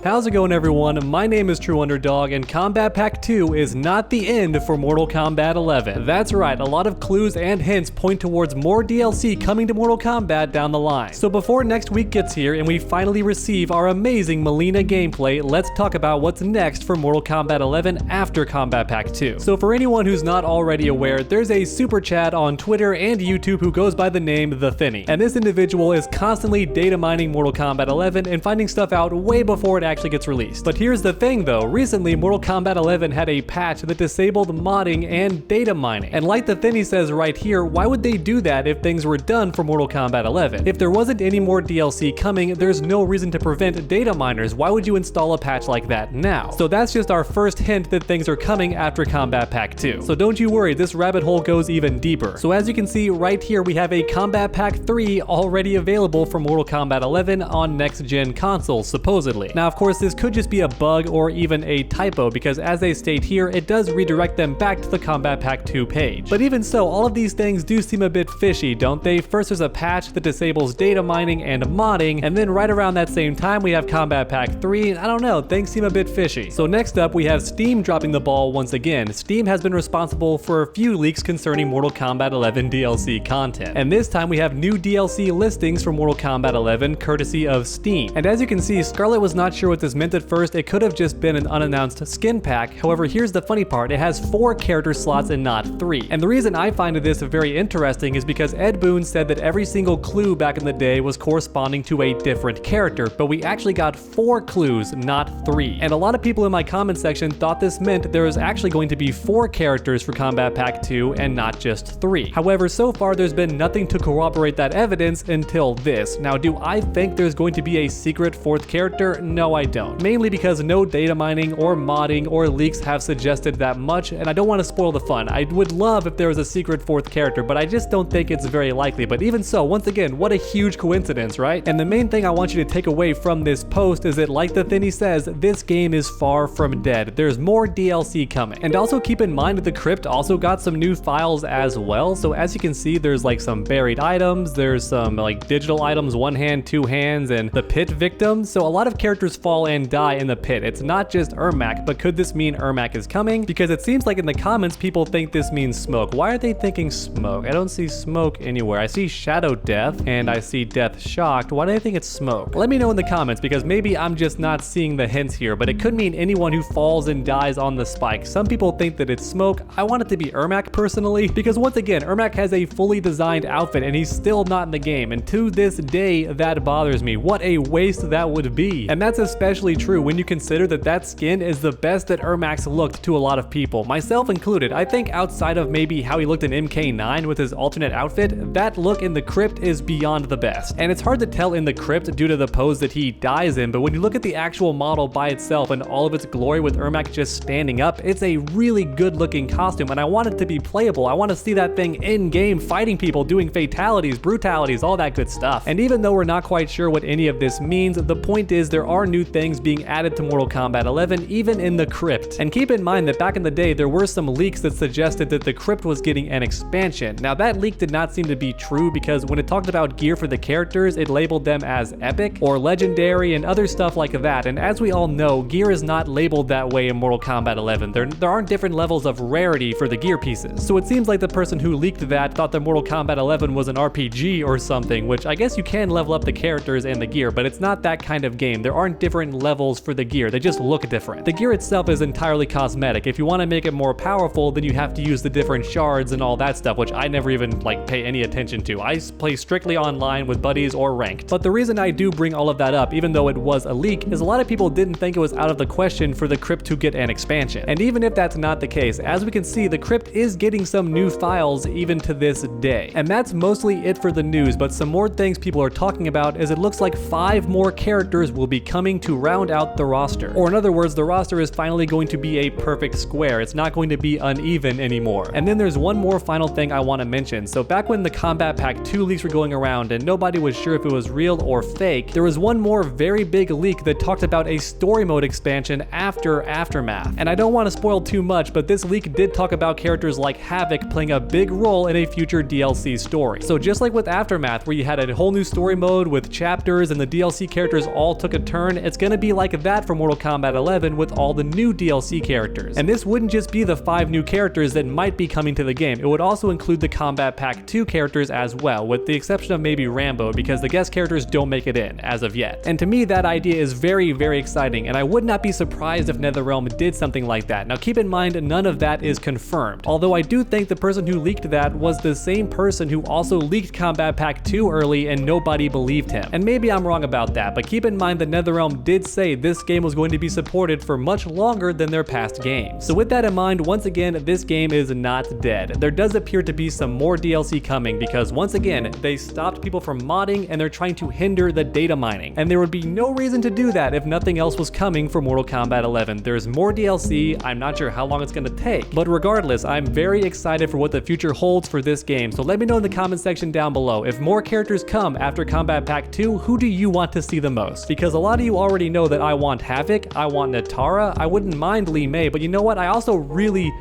How's it going, everyone? My name is True Underdog, and Kombat Pack 2 is not the end for Mortal Kombat 11. That's right, a lot of clues and hints point towards more DLC coming to Mortal Kombat down the line. So before next week gets here and we finally receive our amazing Mileena gameplay, let's talk about what's next for Mortal Kombat 11 after Kombat Pack 2. So for anyone who's not already aware, there's a super chat on Twitter and YouTube who goes by the name The Thinny. And this individual is constantly data mining Mortal Kombat 11 and finding stuff out way before it actually gets released. But here's the thing though, recently Mortal Kombat 11 had a patch that disabled modding and data mining. And like the Thinny says right here, why would they do that if things were done for Mortal Kombat 11? If there wasn't any more DLC coming, there's no reason to prevent data miners. Why would you install a patch like that now? So that's just our first hint that things are coming after Kombat Pack 2. So don't you worry, this rabbit hole goes even deeper. So as you can see right here, we have a Kombat Pack 3 already available for Mortal Kombat 11 on next-gen consoles, supposedly. Now of course, this could just be a bug or even a typo, because as they state here, it does redirect them back to the Kombat Pack 2 page. But even so, all of these things do seem a bit fishy, don't they? First there's a patch that disables data mining and modding, and then right around that same time we have Kombat Pack 3. I don't know, things seem a bit fishy. So next up we have Steam dropping the ball once again. Steam has been responsible for a few leaks concerning Mortal Kombat 11 DLC content. And this time we have new DLC listings for Mortal Kombat 11 courtesy of Steam. And as you can see, Scarlet was not sure what this meant at first. It could have just been an unannounced skin pack. However, here's the funny part, it has 4 character slots and not 3. And the reason I find this very interesting is because Ed Boon said that every single clue back in the day was corresponding to a different character, but we actually got 4 clues, not 3. And a lot of people in my comment section thought this meant there was actually going to be 4 characters for Kombat Pack 2 and not just 3. However, so far there's been nothing to corroborate that evidence until this. Now, do I think there's going to be a secret 4th character? No, I don't. Mainly because no data mining or modding or leaks have suggested that much, and I don't want to spoil the fun. I would love if there was a secret 4th character, but I just don't think it's very likely. But even so, once again, what a huge coincidence, right? And the main thing I want you to take away from this post is that, like the Thinny says, this game is far from dead. There's more DLC coming. And also keep in mind that the Krypt also got some new files as well. So as you can see, there's like some buried items, there's some like digital items, 1 hand, 2 hands, and the pit victims. So a lot of characters fall and die in the pit. It's not just Ermac, but could this mean Ermac is coming? Because it seems like in the comments people think this means Smoke. Why are they thinking Smoke? I don't see Smoke anywhere. I see Shadow Death and I see Death Shocked. Why do they think it's Smoke? Let me know in the comments, because maybe I'm just not seeing the hints here, but it could mean anyone who falls and dies on the spike. Some people think that it's Smoke. I want it to be Ermac personally, because once again, Ermac has a fully designed outfit and he's still not in the game, and to this day that bothers me. What a waste that would be. And that's especially true when you consider that that skin is the best that Ermac's looked to a lot of people, myself included. I think outside of maybe how he looked in MK9 with his alternate outfit, that look in the Krypt is beyond the best. And it's hard to tell in the Krypt due to the pose that he dies in, but when you look at the actual model by itself and all of its glory with Ermac just standing up, it's a really good looking costume, and I want it to be playable. I want to see that thing in game fighting people, doing fatalities, brutalities, all that good stuff. And even though we're not quite sure what any of this means, the point is there are new things being added to Mortal Kombat 11, even in the Krypt. And keep in mind that back in the day there were some leaks that suggested that the Krypt was getting an expansion. Now that leak did not seem to be true, because when it talked about gear for the characters, it labeled them as epic or legendary and other stuff like that. And as we all know, gear is not labeled that way in Mortal Kombat 11. There aren't different levels of rarity for the gear pieces. So it seems like the person who leaked that thought that Mortal Kombat 11 was an RPG or something, which I guess you can level up the characters and the gear, but it's not that kind of game. There aren't different levels for the gear. They just look different. The gear itself is entirely cosmetic. If you want to make it more powerful, then you have to use the different shards and all that stuff, which I never even like pay any attention to. I play strictly online with buddies or ranked. But the reason I do bring all of that up, even though it was a leak, is a lot of people didn't think it was out of the question for the Krypt to get an expansion. And even if that's not the case, as we can see, the Krypt is getting some new files even to this day. And that's mostly it for the news, but some more things people are talking about is it looks like 5 more characters will be coming to round out the roster. Or in other words, the roster is finally going to be a perfect square. It's not going to be uneven anymore. And then there's one more final thing I want to mention. So back when the Kombat Pack 2 leaks were going around and nobody was sure if it was real or fake, there was one more very big leak that talked about a story mode expansion after Aftermath. And I don't want to spoil too much, but this leak did talk about characters like Havoc playing a big role in a future DLC story. So just like with Aftermath, where you had a whole new story mode with chapters and the DLC characters all took a turn, it's gonna be like that for Mortal Kombat 11 with all the new DLC characters. And this wouldn't just be the 5 new characters that might be coming to the game, it would also include the Kombat Pack 2 characters as well, with the exception of maybe Rambo, because the guest characters don't make it in as of yet. And to me, that idea is very, very exciting, and I would not be surprised if NetherRealm did something like that. Now keep in mind, none of that is confirmed, although I do think the person who leaked that was the same person who also leaked Kombat Pack 2 early and nobody believed him. And maybe I'm wrong about that, but keep in mind that NetherRealm did say this game was going to be supported for much longer than their past games. So with that in mind, once again, this game is not dead. There does appear to be some more DLC coming because once again, they stopped people from modding and they're trying to hinder the data mining. And there would be no reason to do that if nothing else was coming for Mortal Kombat 11. There's more DLC, I'm not sure how long it's gonna take, but regardless, I'm very excited for what the future holds for this game. So let me know in the comment section down below, if more characters come after Kombat Pack 2, who do you want to see the most? Because a lot of you already know that I want Havoc, I want Natara, I wouldn't mind Li Mei, but you know what? I also really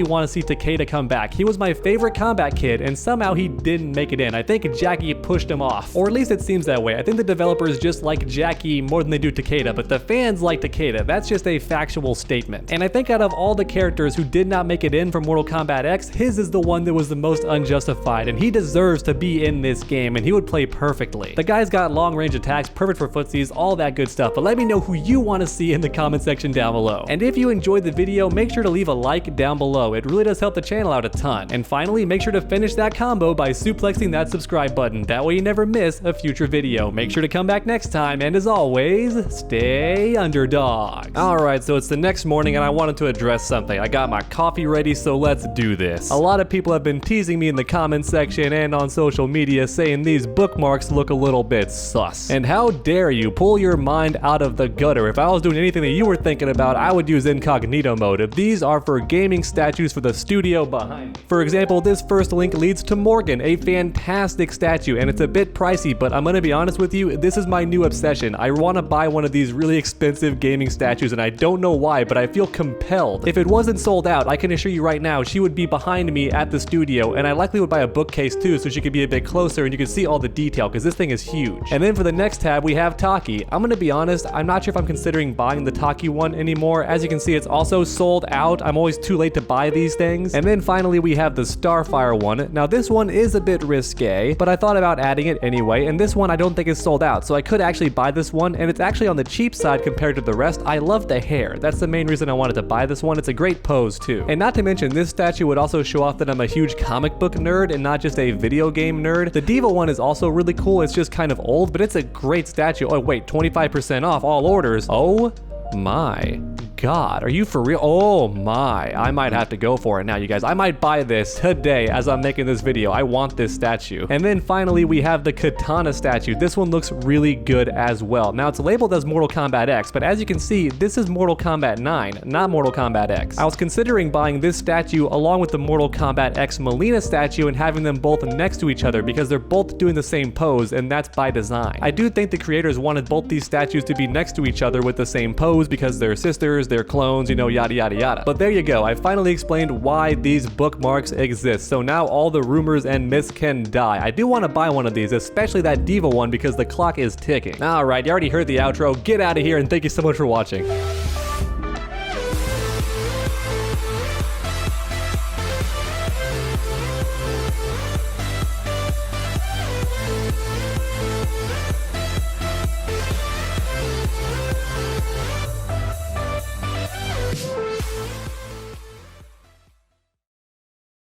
want to see Takeda come back. He was my favorite combat kid, and somehow he didn't make it in. I think Jackie pushed him off, or at least it seems that way. I think the developers just like Jackie more than they do Takeda, but the fans like Takeda. That's just a factual statement. And I think out of all the characters who did not make it in for Mortal Kombat X, his is the one that was the most unjustified, and he deserves to be in this game, and he would play perfectly. The guy's got long range attacks, perfect for footsies, all that good stuff, but let me know who you want to see in the comment section down below. And if you enjoyed the video, make sure to leave a like down below. It really does help the channel out a ton. And finally, make sure to finish that combo by suplexing that subscribe button. That way you never miss a future video. Make sure to come back next time, and as always, stay underdogs. Alright, so it's the next morning and I wanted to address something. I got my coffee ready, so let's do this. A lot of people have been teasing me in the comment section and on social media saying these bookmarks look a little bit sus. And how dare you pull your mind out of the gutter. If I was doing anything that you were thinking about, I would use incognito mode. If these are for gaming statues for the studio behind me. For example, this first link leads to Morgan, a fantastic statue, and it's a bit pricey, but I'm gonna be honest with you, this is my new obsession. I wanna buy one of these really expensive gaming statues, and I don't know why, but I feel compelled. If it wasn't sold out, I can assure you right now, she would be behind me at the studio, and I likely would buy a bookcase too, so she could be a bit closer and you can see all the detail, because this thing is huge. And then for the next tab, we have Taki. I'm gonna be honest, I'm not sure if I'm considering buying the Taki one anymore. As you can see, it's also sold out. I'm always too late to buy these things. And then finally we have the Starfire one. Now this one is a bit risque, but I thought about adding it anyway, and this one I don't think is sold out, so I could actually buy this one, and it's actually on the cheap side compared to the rest. I love the hair. That's the main reason I wanted to buy this one. It's a great pose too. And not to mention, this statue would also show off that I'm a huge comic book nerd and not just a video game nerd. The Diva one is also really cool. It's just kind of old, but it's a great statue. Oh wait, 25% off all orders. Oh my God, are you for real? Oh my, I might have to go for it now, you guys. I might buy this today as I'm making this video. I want this statue. And then finally, we have the Katana Statue. This one looks really good as well. Now, it's labeled as Mortal Kombat X, but as you can see, this is Mortal Kombat 9, not Mortal Kombat X. I was considering buying this statue along with the Mortal Kombat X Mileena statue and having them both next to each other because they're both doing the same pose, and that's by design. I do think the creators wanted both these statues to be next to each other with the same pose because they're sisters, they're clones, you know, yada yada yada. But there you go, I finally explained why these bookmarks exist, so now all the rumors and myths can die. I do want to buy one of these, especially that Diva one, because the clock is ticking. Alright, you already heard the outro. Get out of here, and thank you so much for watching.